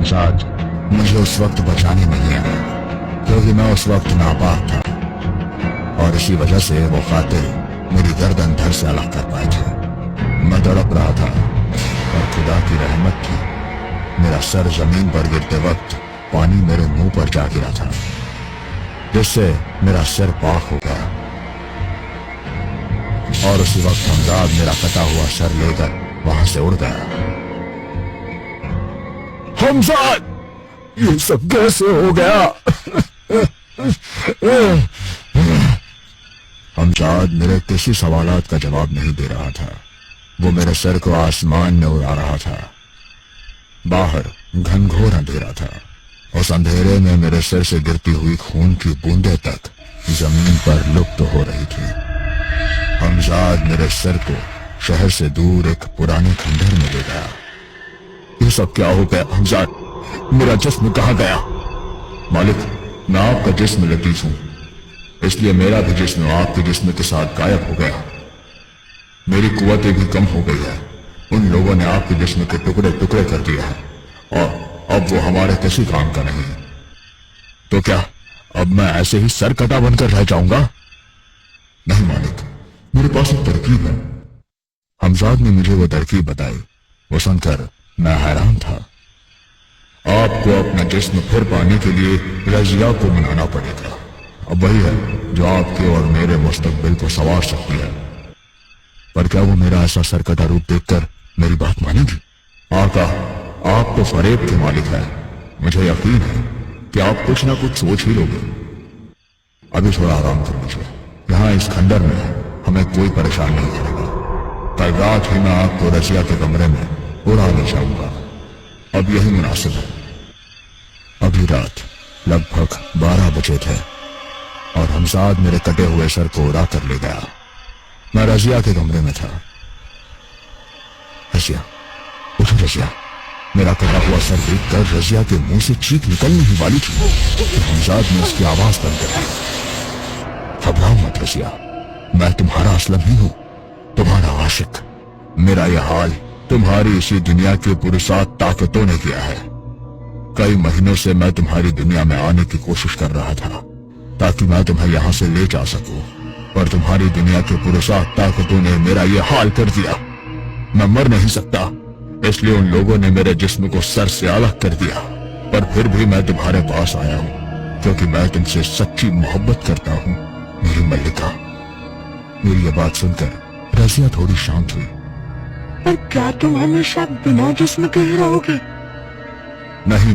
हमजाद मुझे उस वक्त बचाने नहीं आया क्योंकि मैं उस वक्त नापाक था और इसी वजह से वो कातिल मेरी गर्दन धड़ से अलग कर पाए थे। मैं तड़प रहा था और खुदा की रहमत थी, मेरा सर जमीन पर गिरते वक्त पानी मेरे मुंह पर जा गिरा था, जिससे मेरा सिर पाक हो गया और उसी वक्त हमजाद मेरा कटा हुआ सर लेकर वहां से उड़ गया। हमजाद, ये सब कैसे हो गया? हमजाद मेरे किसी सवालात का जवाब नहीं दे रहा था। वो मेरे सर को आसमान में उड़ा रहा था। बाहर घनघोर अंधेरा था। उस अंधेरे में मेरे सिर से गिरती हुई खून की बूंदें तक जमीन पर लुप्त हो रही थी। हमजाद मेरे सर को शहर से दूर एक पुराने खंडहर में ले गया। ये सब क्या हो गया हमजाद? मेरा जिस्म कहाँ गया? मालिक, मैं आपका जिस्म लतीफ हूं, इसलिए मेरा भी जिस्म आपके जिस्म के साथ गायब हो गया। मेरी कुव्वतें भी कम हो गई है। उन लोगों ने आपके जिस्म के टुकड़े टुकड़े कर दिया है और अब वो हमारे किसी काम का नहीं है। तो क्या अब मैं ऐसे ही सर कटा बनकर रह जाऊंगा? नहीं मालिक, मेरे पास एक तरकीब है। हमजाद ने मुझे वो तरकीब बताई। वो सुनकर मैं हैरान था। आपको अपना जिस्म फिर पाने के लिए रजिया को मनाना पड़ेगा। अब वही है जो आपके और मेरे मुस्तकबिल को संवार सकती है। पर क्या वो मेरा ऐसा सरकटा रूप देखकर मेरी बात मानेगी? आका, आप तो फरेब के मालिक हैं। मुझे यकीन है कि आप कुछ ना कुछ सोच ही लोगे। अभी थोड़ा आराम कर लीजिए। यहाँ इस खंडर में हमें कोई परेशान नहीं करेगा। कल रात ही मैं आपको रजिया के कमरे में उड़ा ले जाऊंगा। अब यही मुनासिब है। अभी रात लगभग 12 बजे थे और हमजाद मेरे कटे हुए सर को उड़ा कर ले गया। मैं रजिया के कमरे में था। रजिया, उठो रजिया। मेरा कटा हुआ सर देखकर रजिया के मुंह से चीख निकलने ही वाली थी कि हमजाद ने उसकी आवाज बंद कर दी। घबराओ मत रजिया, मैं तुम्हारा असलम ही हूं, तुम्हारा आशिक। मेरा यह हाल तुम्हारी इसी दुनिया की पुरसात ताकतों ने किया है। कई महीनों से मैं तुम्हारी दुनिया में आने की कोशिश कर रहा था ताकि मैं तुम्हें यहां से ले जा सकूं, पर तुम्हारी दुनिया के पुरसात ताकतों ने मेरा ये हाल कर दिया। मैं मर नहीं सकता, इसलिए उन लोगों ने मेरे जिस्म को सर से अलग कर दिया। पर फिर भी मैं तुम्हारे पास आया हूं क्योंकि मैं तुमसे सच्ची मोहब्बत करता हूं, मेरी मल्लिका। मेरी ये बात सुनकर रजिया थोड़ी शांत हुई। पर क्या तुम हमेशा बिना जिस्म के ही रहोगे? नहीं।